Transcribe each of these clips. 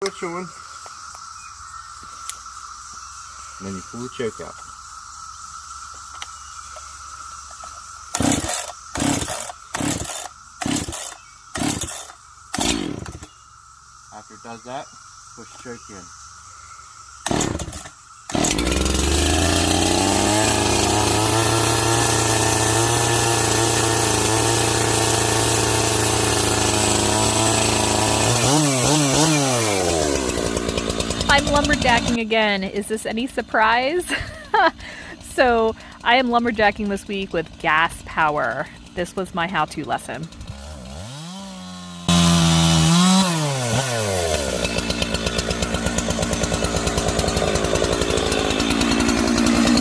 it's showing. And then you pull the choke out. After it does that, push the choke in. I'm lumberjacking again. Is this any surprise? So I am lumberjacking this week with gas power. This was my how-to lesson.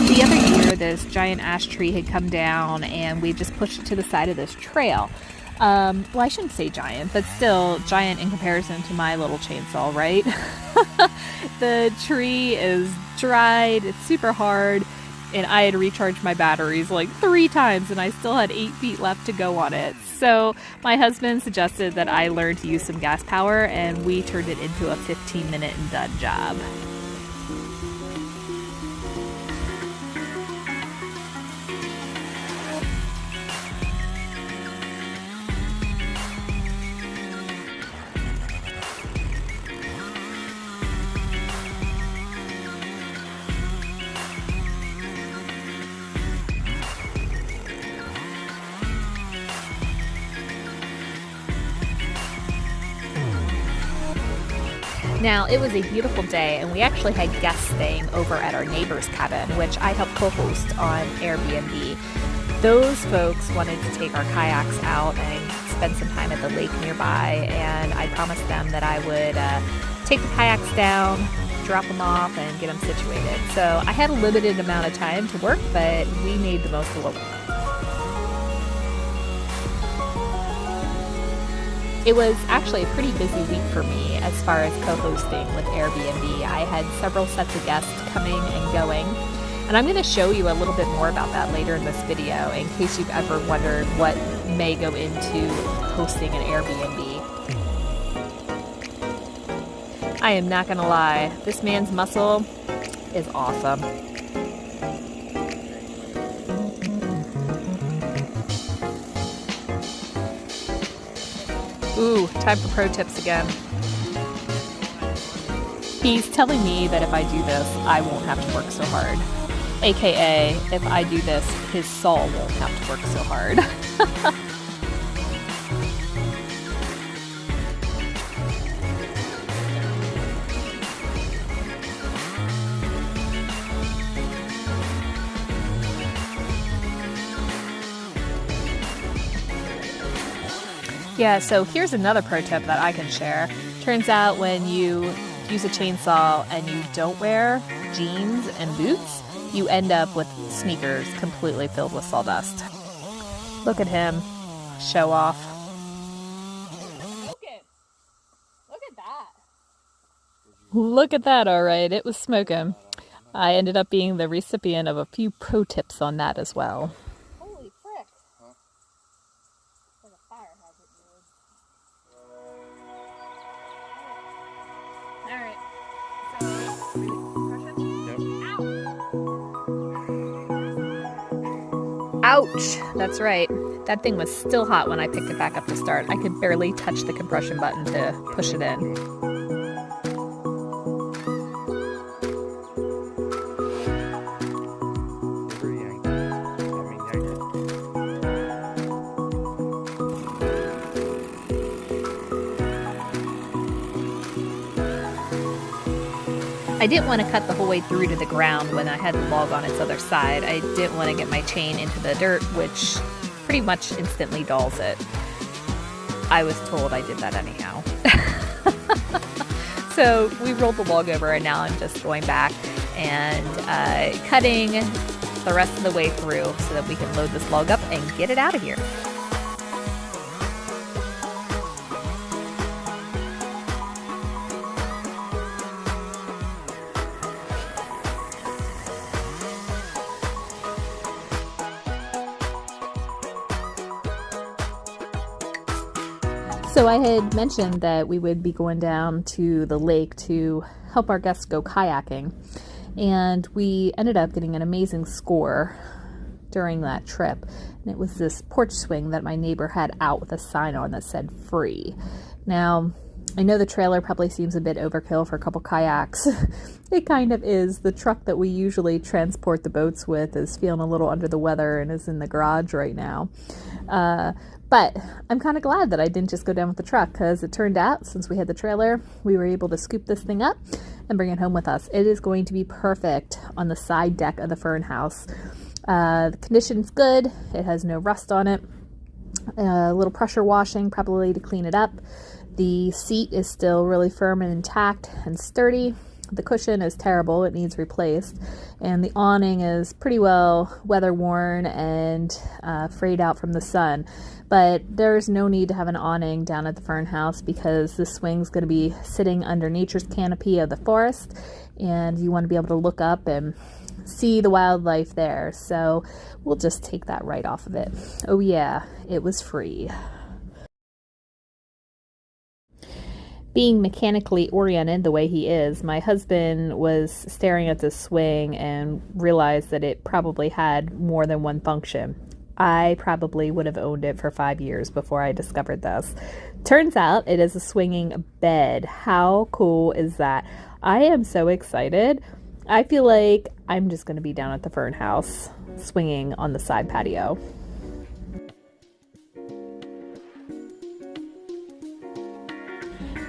The other year, this giant ash tree had come down and we just pushed it to the side of this trail. Well, I shouldn't say giant, but still giant in comparison to my little chainsaw, right? The tree is dried, it's super hard, and I had recharged my batteries like 3 times and I still had 8 feet left to go on it. So my husband suggested that I learn to use some gas power, and we turned it into a 15-minute and done job. Now, it was a beautiful day, and we actually had guests staying over at our neighbor's cabin, which I help co-host on Airbnb. Those folks wanted to take our kayaks out and spend some time at the lake nearby, and I promised them that I would take the kayaks down, drop them off, and get them situated. So I had a limited amount of time to work, but we made the most of it. It was actually a pretty busy week for me as far as co-hosting with Airbnb. I had several sets of guests coming and going, and I'm going to show you a little bit more about that later in this video in case you've ever wondered what may go into hosting an Airbnb. I am not going to lie, this man's muscle is awesome. Ooh, time for pro tips again. He's telling me that if I do this, I won't have to work so hard. AKA, if I do this, his saw won't have to work so hard. Yeah, so here's another pro tip that I can share. Turns out when you use a chainsaw and you don't wear jeans and boots, you end up with sneakers completely filled with sawdust. Look at him. Show off. Look at that. Look at that, all right. It was smoking. I ended up being the recipient of a few pro tips on that as well. Holy frick. Huh? There's a fire hazard, dude. All right. So, ouch! That's right. That thing was still hot when I picked it back up to start. I could barely touch the compression button to push it in. I didn't want to cut the whole way through to the ground when I had the log on its other side. I didn't want to get my chain into the dirt, which pretty much instantly dulls it. I was told I did that anyhow. So we rolled the log over, and now I'm just going back and cutting the rest of the way through so that we can load this log up and get it out of here. So I had mentioned that we would be going down to the lake to help our guests go kayaking, and we ended up getting an amazing score during that trip. And it was this porch swing that my neighbor had out with a sign on that said free. Now, I know the trailer probably seems a bit overkill for a couple kayaks. It kind of is. The truck that we usually transport the boats with is feeling a little under the weather and is in the garage right now. But I'm kind of glad that I didn't just go down with the truck, because it turned out, since we had the trailer, we were able to scoop this thing up and bring it home with us. It is going to be perfect on the side deck of the Fern House. The condition's good. It has no rust on it. A little pressure washing probably to clean it up. The seat is still really firm and intact and sturdy. The cushion is terrible. It needs replaced. And the awning is pretty well weather worn and frayed out from the sun. But there's no need to have an awning down at the Fern House, because the swing's going to be sitting under nature's canopy of the forest, and you want to be able to look up and see the wildlife there. So we'll just take that right off of it. Oh yeah, it was free. Being mechanically oriented the way he is, my husband was staring at this swing and realized that it probably had more than one function. I probably would have owned it for 5 years before I discovered this. Turns out it is a swinging bed. How cool is that? I am so excited. I feel like I'm just going to be down at the Fern House swinging on the side patio.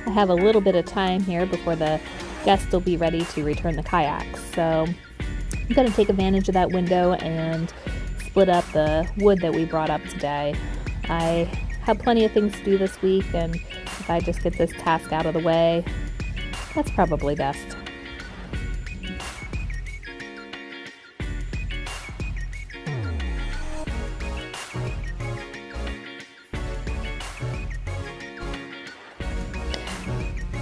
I have a little bit of time here before the guests will be ready to return the kayaks. So I'm going to take advantage of that window and split up the wood that we brought up today. I have plenty of things to do this week, and if I just get this task out of the way, that's probably best.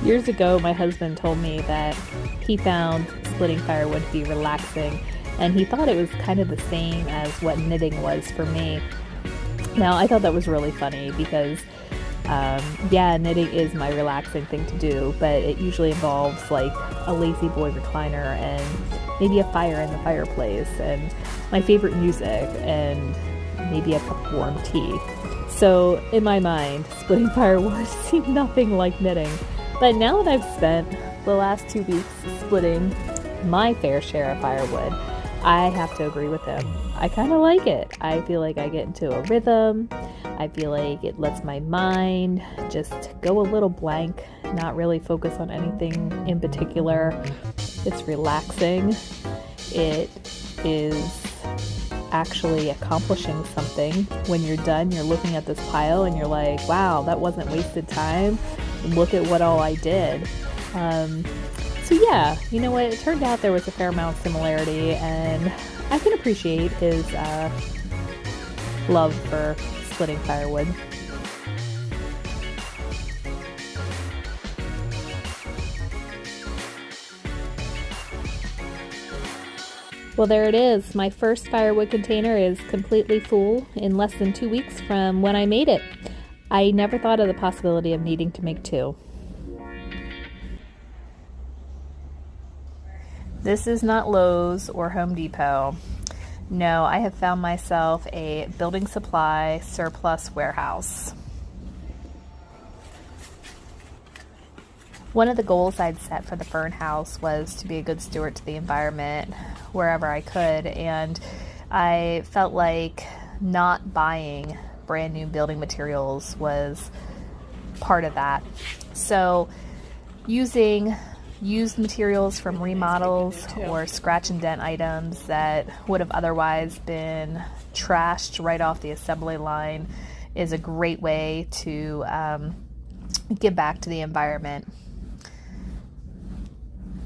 Years ago, my husband told me that he found splitting firewood to be relaxing, and he thought it was kind of the same as what knitting was for me. Now, I thought that was really funny because, knitting is my relaxing thing to do, but it usually involves like a lazy boy recliner and maybe a fire in the fireplace and my favorite music and maybe a cup of warm tea. So, in my mind, splitting firewood seemed nothing like knitting. But now that I've spent the last 2 weeks splitting my fair share of firewood, I have to agree with him. I kind of like it. I feel like I get into a rhythm. I feel like it lets my mind just go a little blank, not really focus on anything in particular. It's relaxing. It is actually accomplishing something. When you're done, you're looking at this pile and you're like, wow, that wasn't wasted time. Look at what all I did. So yeah, you know what? It turned out there was a fair amount of similarity, and I can appreciate his love for splitting firewood. Well, there it is. My first firewood container is completely full in less than 2 weeks from when I made it. I never thought of the possibility of needing to make 2. This is not Lowe's or Home Depot. No, I have found myself a building supply surplus warehouse. One of the goals I'd set for the Fern House was to be a good steward to the environment wherever I could, and I felt like not buying brand new building materials was part of that. So using used materials from remodels or scratch and dent items that would have otherwise been trashed right off the assembly line is a great way to give back to the environment.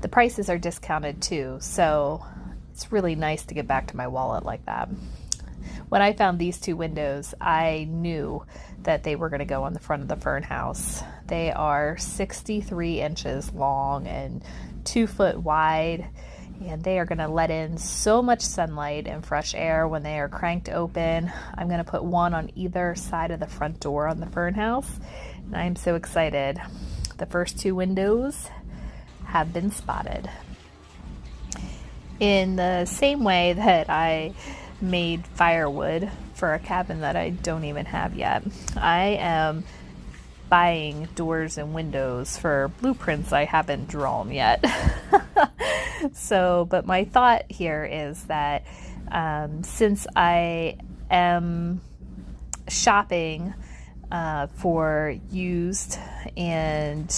The prices are discounted too, so it's really nice to get back to my wallet like that. When I found these 2 windows, I knew that they were going to go on the front of the Fern House. They are 63 inches long and 2 foot wide, and they are going to let in so much sunlight and fresh air when they are cranked open. I'm going to put one on either side of the front door on the Fern House. I'm so excited. The first 2 windows have been spotted. In the same way that I made firewood for a cabin that I don't even have yet, I am buying doors and windows for blueprints I haven't drawn yet. But my thought here is that since I am shopping for used and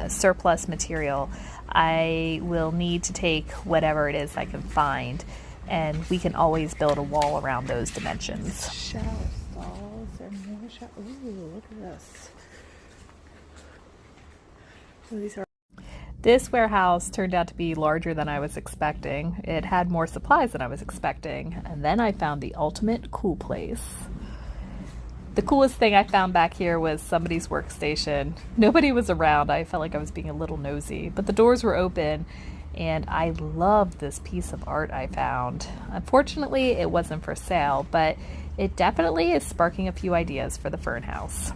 surplus material, I will need to take whatever it is I can find, and we can always build a wall around those dimensions. Shower stalls and more shower. Ooh, look at this. Oh, these are. This warehouse turned out to be larger than I was expecting. It had more supplies than I was expecting, and then I found the ultimate cool place. The coolest thing I found back here was somebody's workstation. Nobody was around. I felt like I was being a little nosy, but the doors were open, and I loved this piece of art I found. Unfortunately, it wasn't for sale, but it definitely is sparking a few ideas for the Fern House.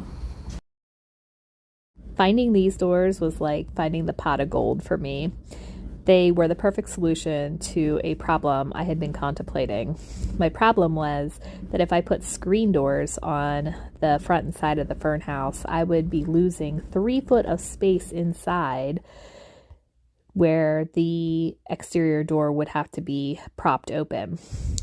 Finding these doors was like finding the pot of gold for me. They were the perfect solution to a problem I had been contemplating. My problem was that if I put screen doors on the front and side of the Fern House, I would be losing 3 foot of space inside where the exterior door would have to be propped open.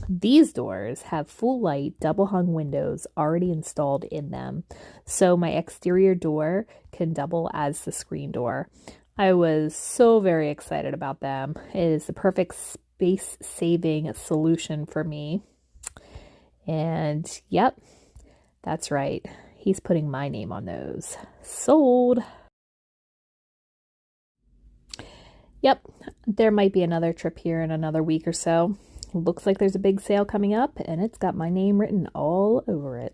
These doors have full light, double hung windows already installed in them, so my exterior door can double as the screen door. I was so very excited about them. It is the perfect space-saving solution for me. And yep, that's right. He's putting my name on those. Sold. Yep, there might be another trip here in another week or so. Looks like there's a big sale coming up, and it's got my name written all over it.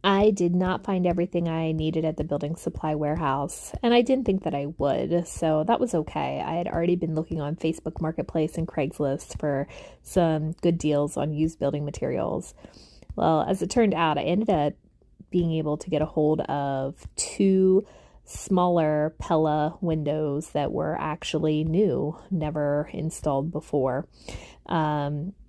I did not find everything I needed at the building supply warehouse, and I didn't think that I would, so that was okay. I had already been looking on Facebook Marketplace and Craigslist for some good deals on used building materials. Well, as it turned out, I ended up being able to get a hold of 2 smaller Pella windows that were actually new, never installed before.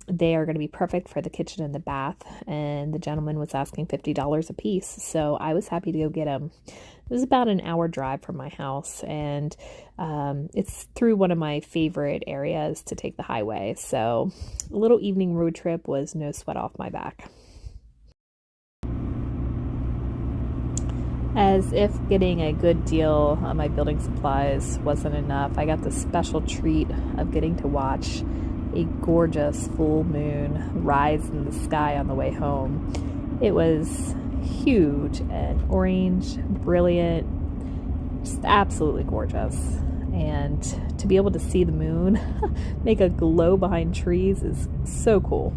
They are going to be perfect for the kitchen and the bath, and the gentleman was asking $50 a piece, so I was happy to go get them. It was about an hour drive from my house, and it's through one of my favorite areas to take the highway, so a little evening road trip was no sweat off my back. As if getting a good deal on my building supplies wasn't enough, I got the special treat of getting to watch a gorgeous full moon rise in the sky on the way home. It was huge and orange, brilliant, just absolutely gorgeous. And to be able to see the moon make a glow behind trees is so cool.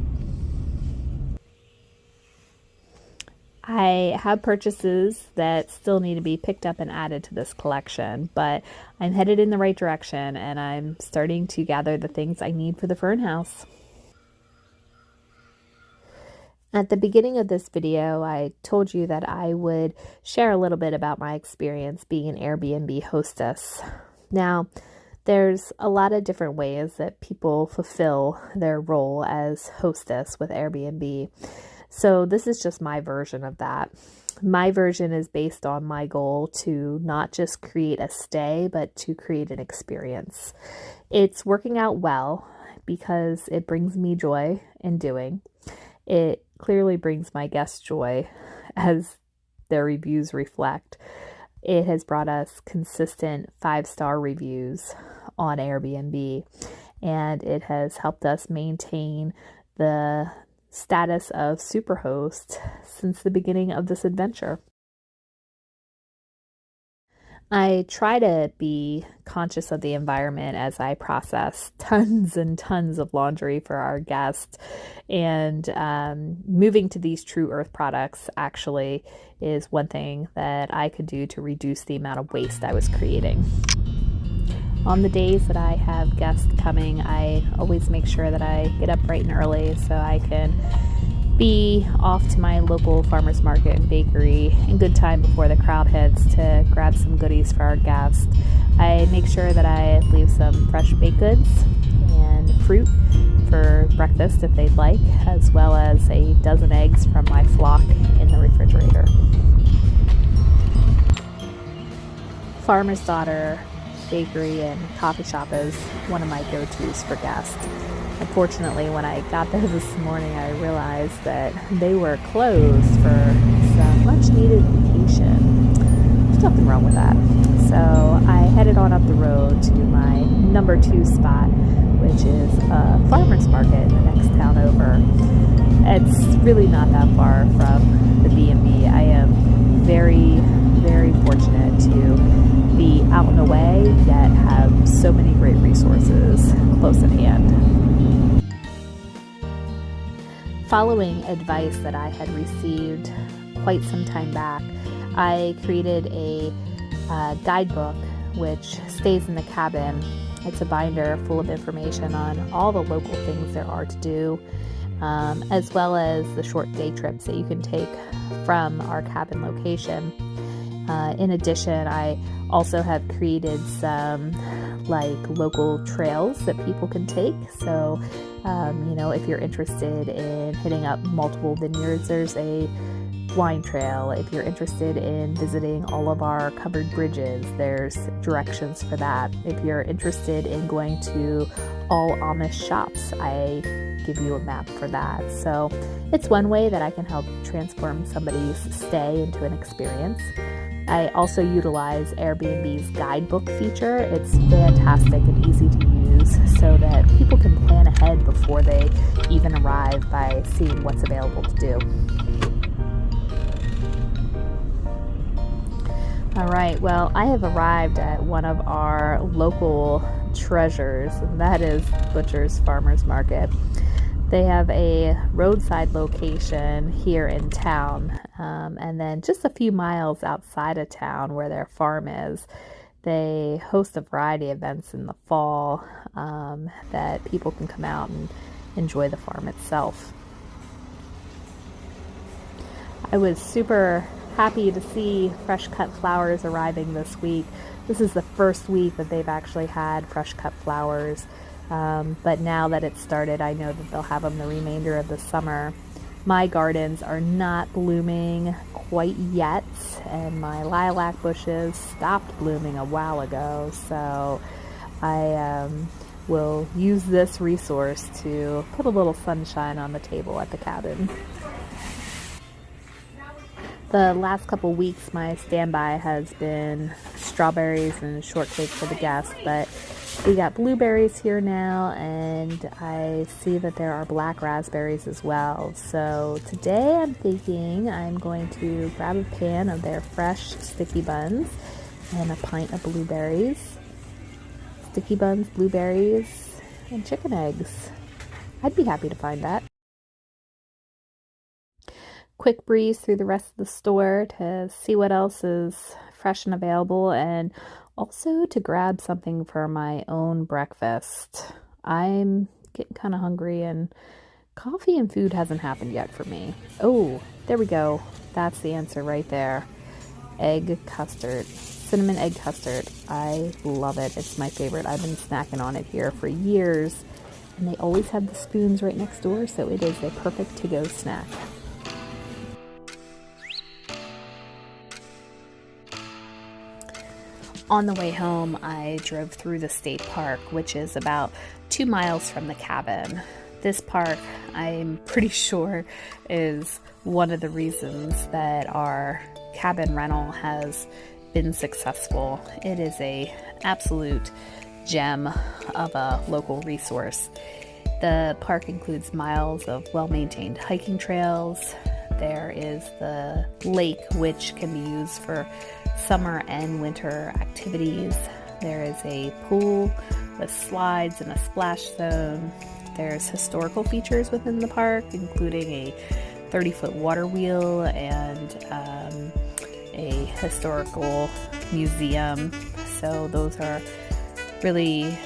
I have purchases that still need to be picked up and added to this collection, but I'm headed in the right direction, and I'm starting to gather the things I need for the Fern House. At the beginning of this video, I told you that I would share a little bit about my experience being an Airbnb hostess. Now, there's a lot of different ways that people fulfill their role as hostess with Airbnb. So this is just my version of that. My version is based on my goal to not just create a stay, but to create an experience. It's working out well because it brings me joy in doing. It clearly brings my guests joy, as their reviews reflect. It has brought us consistent 5-star reviews on Airbnb, and it has helped us maintain the status of superhost since the beginning of this adventure. I try to be conscious of the environment as I process tons and tons of laundry for our guests, and moving to these True Earth products actually is one thing that I could do to reduce the amount of waste I was creating. On the days that I have guests coming, I always make sure that I get up bright and early so I can be off to my local farmers market and bakery in good time before the crowd hits to grab some goodies for our guests. I make sure that I leave some fresh baked goods and fruit for breakfast if they'd like, as well as a dozen eggs from my flock in the refrigerator. Farmer's Daughter Bakery and Coffee Shop is one of my go-tos for guests. Unfortunately, when I got there this morning, I realized that they were closed for some much-needed vacation. There's nothing wrong with that. So I headed on up the road to my number 2 spot, which is a farmer's market in the next town over. It's really not that far from the B&B. I am very, very fortunate to be out and away, yet have so many great resources close at hand. Following advice that I had received quite some time back, I created a guidebook which stays in the cabin. It's a binder full of information on all the local things there are to do, as well as the short day trips that you can take from our cabin location. In addition, I also have created some local trails that people can take. So, if you're interested in hitting up multiple vineyards, there's a wine trail. If you're interested in visiting all of our covered bridges, there's directions for that. If you're interested in going to all Amish shops, I give you a map for that. So it's one way that I can help transform somebody's stay into an experience. I also utilize Airbnb's guidebook feature. It's fantastic and easy to use so that people can plan ahead before they even arrive by seeing what's available to do. All right, well, I have arrived at one of our local treasures, and that is Butcher's Farmers Market. They have a roadside location here in town, and then just a few miles outside of town where their farm is, they host a variety of events in the fall that people can come out and enjoy the farm itself. I was super happy to see fresh cut flowers arriving this week. This is the first week that they've actually had fresh cut flowers. But now that it's started, I know that they'll have them the remainder of the summer. My gardens are not blooming quite yet, and my lilac bushes stopped blooming a while ago, so I will use this resource to put a little sunshine on the table at the cabin. The last couple weeks, my standby has been strawberries and shortcake for the guests, but we got blueberries here now, and I see that there are black raspberries as well. So today I'm thinking I'm going to grab a pan of their fresh sticky buns and a pint of blueberries. Sticky buns, blueberries, and chicken eggs. I'd be happy to find that. Quick breeze through the rest of the store to see what else is fresh and available, and also to grab something for my own breakfast. I'm getting kind of hungry, and coffee and food hasn't happened yet for me. Oh, there we go. That's the answer right there. Egg custard. Cinnamon egg custard. I love it. It's my favorite. I've been snacking on it here for years, and they always have the spoons right next door, so it is a perfect to-go snack. On the way home, I drove through the state park, which is about 2 miles from the cabin. This park, I'm pretty sure, is one of the reasons that our cabin rental has been successful. It is a absolute gem of a local resource. The park includes miles of well-maintained hiking trails. There is the lake, which can be used for summer and winter activities. There is a pool with slides and a splash zone. There's historical features within the park, including a 30-foot water wheel and a historical museum. So those are really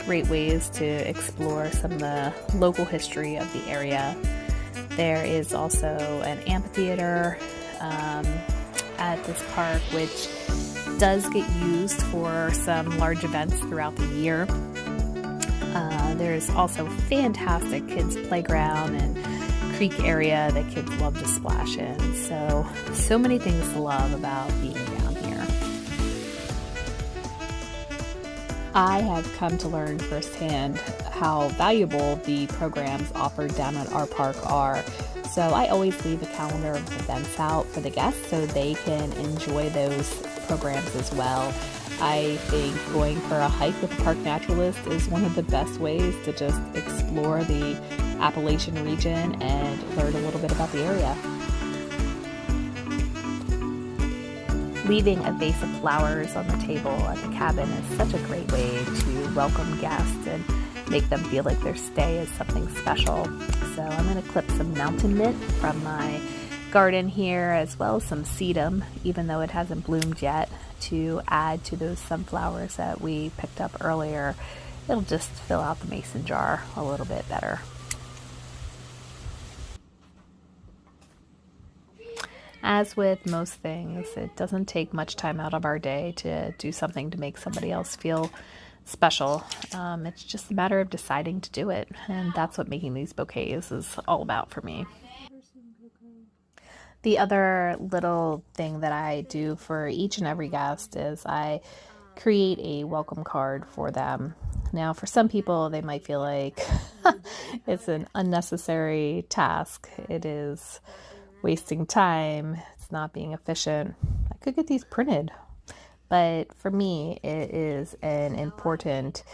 great ways to explore some of the local history of the area. There is also an amphitheater at this park, which does get used for some large events throughout the year. There's also fantastic kids playground and creek area that kids love to splash in. So many things to love about being down here. I have come to learn firsthand how valuable the programs offered down at our park are. So I always leave a calendar of events out for the guests so they can enjoy those programs as well. I think going for a hike with a park naturalist is one of the best ways to just explore the Appalachian region and learn a little bit about the area. Leaving a vase of flowers on the table at the cabin is such a great way to welcome guests and make them feel like their stay is something special. So I'm going to clip some mountain mint from my garden here, as well as some sedum, even though it hasn't bloomed yet, to add to those sunflowers that we picked up earlier. It'll just fill out the mason jar a little bit better. As with most things, it doesn't take much time out of our day to do something to make somebody else feel special. It's just a matter of deciding to do it, and that's what making these bouquets is all about for me. The other little thing that I do for each and every guest is I create a welcome card for them. Now, for some people, they might feel like it's an unnecessary task. It is wasting time. It's not being efficient. I could get these printed. But for me, it is an important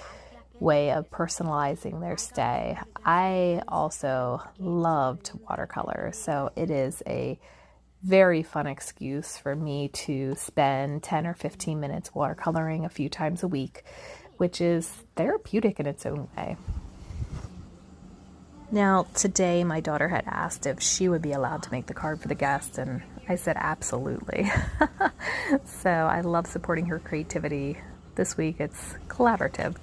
way of personalizing their stay. I also love to watercolor, so it is a very fun excuse for me to spend 10 or 15 minutes watercoloring a few times a week, which is therapeutic in its own way. Now, today my daughter had asked if she would be allowed to make the card for the guest, and I said absolutely. So I love supporting her creativity. This week it's collaborative.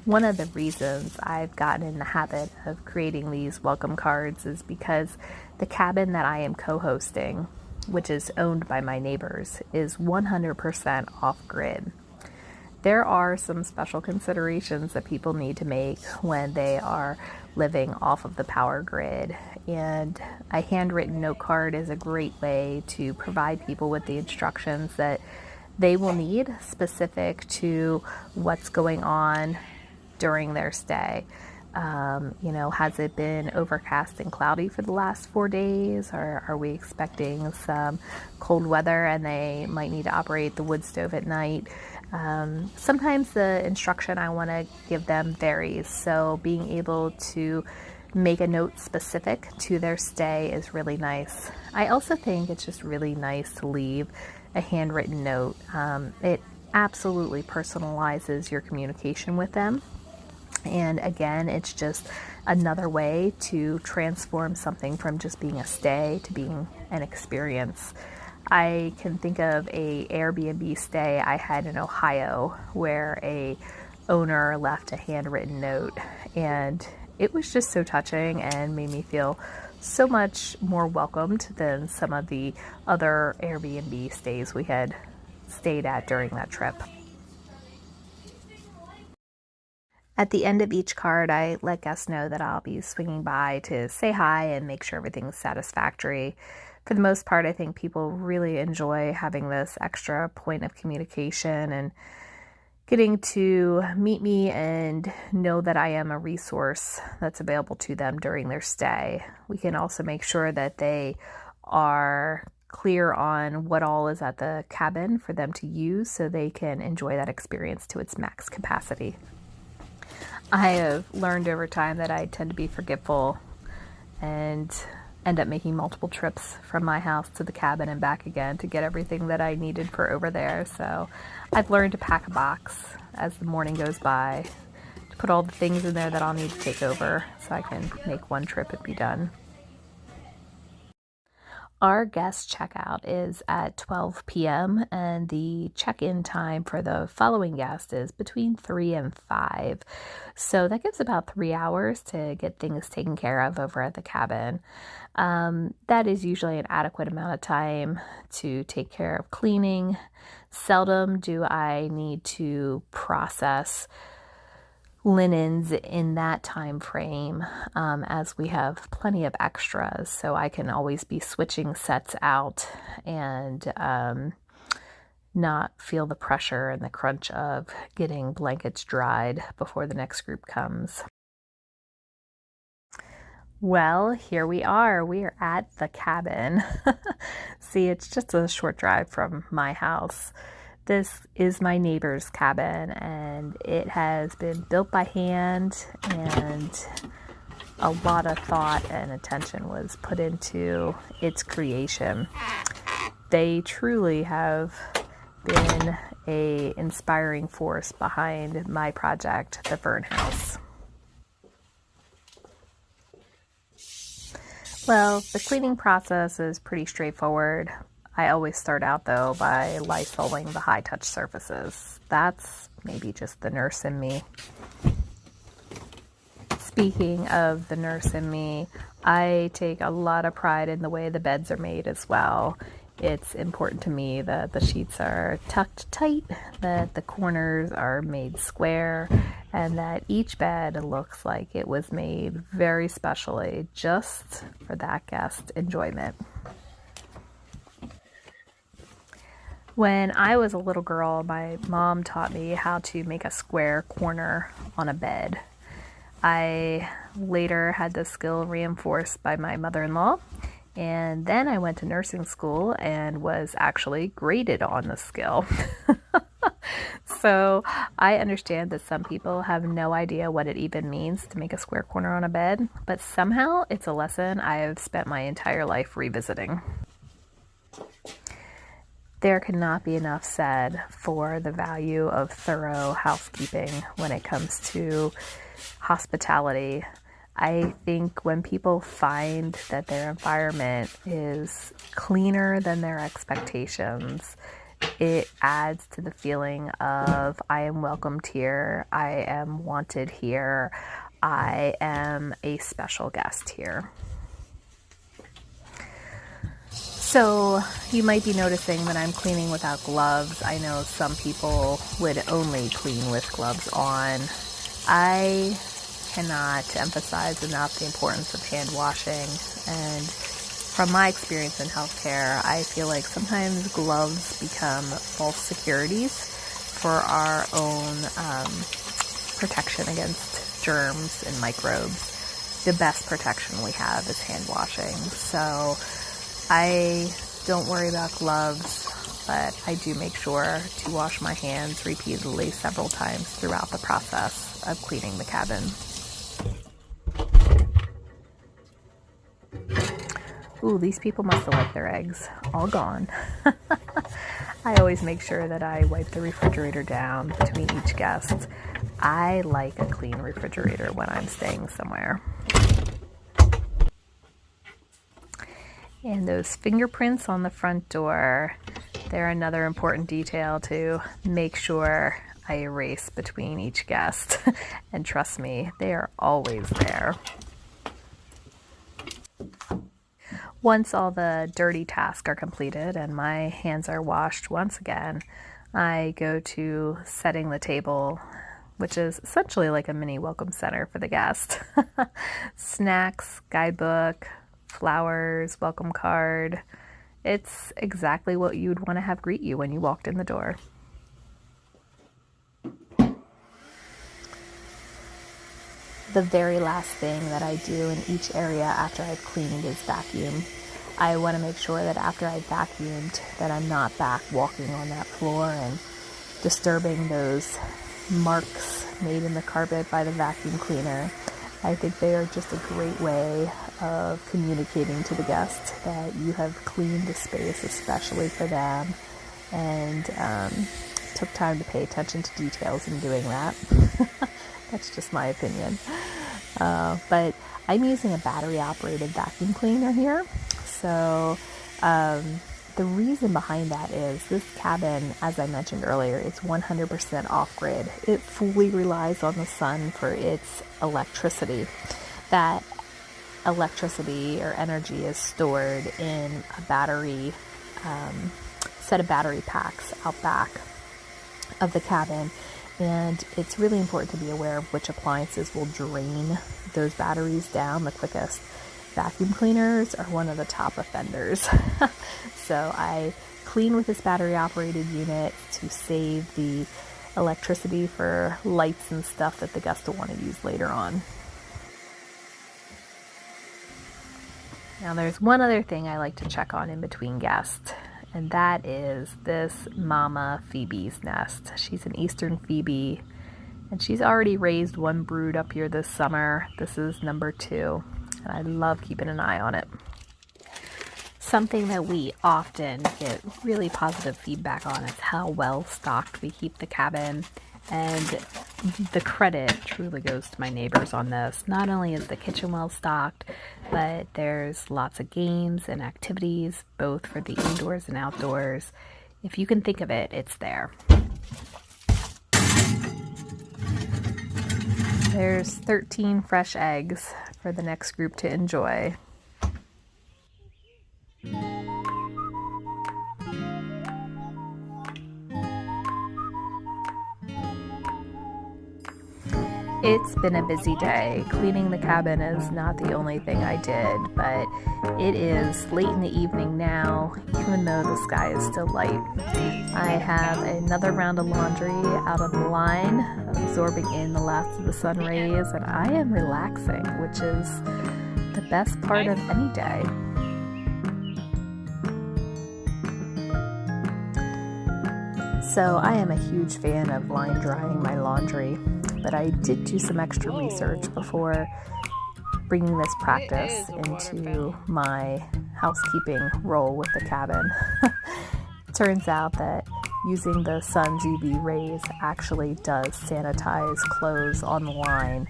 One of the reasons I've gotten in the habit of creating these welcome cards is because the cabin that I am co-hosting, which is owned by my neighbors, is 100% off-grid. There are some special considerations that people need to make when they are living off of the power grid, and a handwritten note card is a great way to provide people with the instructions that they will need specific to what's going on during their stay. Has it been overcast and cloudy for the last 4 days, or are we expecting some cold weather and they might need to operate the wood stove at night? Sometimes the instruction I want to give them varies, so being able to make a note specific to their stay is really nice. I also think it's just really nice to leave a handwritten note. It absolutely personalizes your communication with them. And again, it's just another way to transform something from just being a stay to being an experience. I can think of a Airbnb stay I had in Ohio where a owner left a handwritten note, and it was just so touching and made me feel so much more welcomed than some of the other Airbnb stays we had stayed at during that trip. At the end of each card, I let guests know that I'll be swinging by to say hi and make sure everything's satisfactory. For the most part, I think people really enjoy having this extra point of communication and getting to meet me and know that I am a resource that's available to them during their stay. We can also make sure that they are clear on what all is at the cabin for them to use so they can enjoy that experience to its max capacity. I have learned over time that I tend to be forgetful and end up making multiple trips from my house to the cabin and back again to get everything that I needed for over there. So I've learned to pack a box as the morning goes by, to put all the things in there that I'll need to take over so I can make one trip and be done. Our guest checkout is at 12 p.m. and the check-in time for the following guest is between 3 and 5. So that gives about 3 hours to get things taken care of over at the cabin. That is usually an adequate amount of time to take care of cleaning. Seldom do I need to process linens in that time frame, as we have plenty of extras, so I can always be switching sets out and not feel the pressure and the crunch of getting blankets dried before the next group comes. Well, here we are. We are at the cabin. See, it's just a short drive from my house. This is my neighbor's cabin, and it has been built by hand, and a lot of thought and attention was put into its creation. They truly have been an inspiring force behind my project, the Fern House. Well, the cleaning process is pretty straightforward. I always start out, though, by lysoling the high-touch surfaces. That's maybe just the nurse in me. Speaking of the nurse in me, I take a lot of pride in the way the beds are made as well. It's important to me that the sheets are tucked tight, that the corners are made square, and that each bed looks like it was made very specially just for that guest's enjoyment. When I was a little girl, my mom taught me how to make a square corner on a bed. I later had this skill reinforced by my mother-in-law, and then I went to nursing school and was actually graded on the skill. So I understand that some people have no idea what it even means to make a square corner on a bed, but somehow it's a lesson I've spent my entire life revisiting. There cannot be enough said for the value of thorough housekeeping when it comes to hospitality. I think when people find that their environment is cleaner than their expectations, it adds to the feeling of I am welcomed here, I am wanted here, I am a special guest here. So you might be noticing that I'm cleaning without gloves. I know some people would only clean with gloves on. I cannot emphasize enough the importance of hand washing, and from my experience in healthcare, I feel like sometimes gloves become false securities for our own protection against germs and microbes. The best protection we have is hand washing. So I don't worry about gloves, but I do make sure to wash my hands repeatedly several times throughout the process of cleaning the cabin. Ooh, these people must have left their eggs all gone. I always make sure that I wipe the refrigerator down between each guest. I like a clean refrigerator when I'm staying somewhere. And those fingerprints on the front door, they're another important detail to make sure I erase between each guest. And trust me, they are always there. Once all the dirty tasks are completed and my hands are washed once again, I go to setting the table, which is essentially like a mini welcome center for the guest. Snacks, guidebook, flowers, welcome card. It's exactly what you would want to have greet you when you walked in the door. The very last thing that I do in each area after I've cleaned is vacuum. I want to make sure that after I've vacuumed that I'm not back walking on that floor and disturbing those marks made in the carpet by the vacuum cleaner. I think they are just a great way of communicating to the guests that you have cleaned the space especially for them and took time to pay attention to details in doing that. That's just my opinion. But I'm using a battery-operated vacuum cleaner here. So The reason behind that is this cabin, as I mentioned earlier, is 100% off-grid. It fully relies on the sun for its electricity. That electricity or energy is stored in a battery, set of battery packs out back of the cabin. And it's really important to be aware of which appliances will drain those batteries down the quickest. Vacuum cleaners are one of the top offenders. So I clean with this battery operated unit to save the electricity for lights and stuff that the guests will want to use later on. Now there's one other thing I like to check on in between guests, and that is this Mama Phoebe's nest. She's an Eastern Phoebe, and she's already raised one brood up here this summer. This is number 2, and I love keeping an eye on it. Something that we often get really positive feedback on is how well stocked we keep the cabin, and the credit truly goes to my neighbors on this. Not only is the kitchen well stocked, but there's lots of games and activities, both for the indoors and outdoors. If you can think of it, it's there. There's 13 fresh eggs for the next group to enjoy. It's been a busy day. Cleaning the cabin is not the only thing I did, but it is late in the evening now, even though the sky is still light. I have another round of laundry out on the line, absorbing in the last of the sun rays, and I am relaxing, which is the best part of any day. So I am a huge fan of line drying my laundry, but I did do some extra research before bringing this practice into my housekeeping role with the cabin. Turns out that using the sun's UV rays actually does sanitize clothes on the line,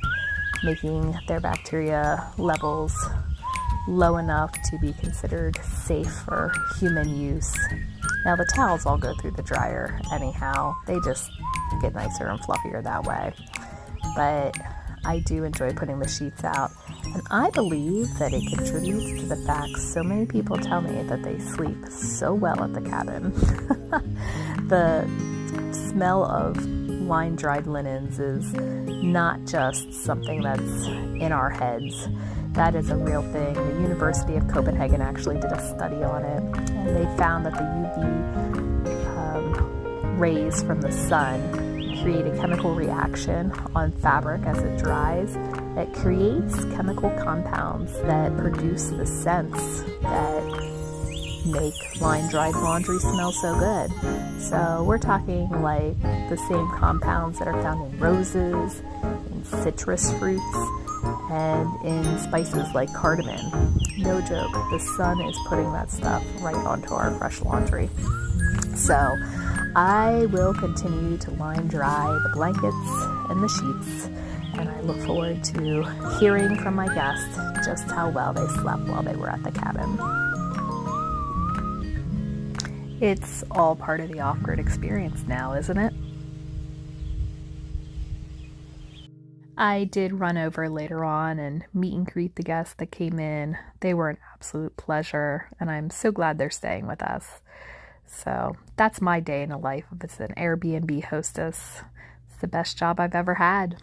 making their bacteria levels low enough to be considered safe for human use. Now the towels all go through the dryer anyhow. They just get nicer and fluffier that way. But I do enjoy putting the sheets out, and I believe that it contributes to the fact so many people tell me that they sleep so well at the cabin. The smell of line-dried linens is not just something that's in our heads. That is a real thing. The University of Copenhagen actually did a study on it, and they found that the UV rays from the sun create a chemical reaction on fabric as it dries that creates chemical compounds that produce the scents that make line-dried laundry smell so good. So we're talking like the same compounds that are found in roses, in citrus fruits, and in spices like cardamom. No joke, the sun is putting that stuff right onto our fresh laundry. So I will continue to line dry the blankets and the sheets, and I look forward to hearing from my guests just how well they slept while they were at the cabin. It's all part of the off-grid experience now, isn't it? I did run over later on and meet and greet the guests that came in. They were an absolute pleasure, and I'm so glad they're staying with us. So that's my day in the life of an Airbnb hostess. It's the best job I've ever had.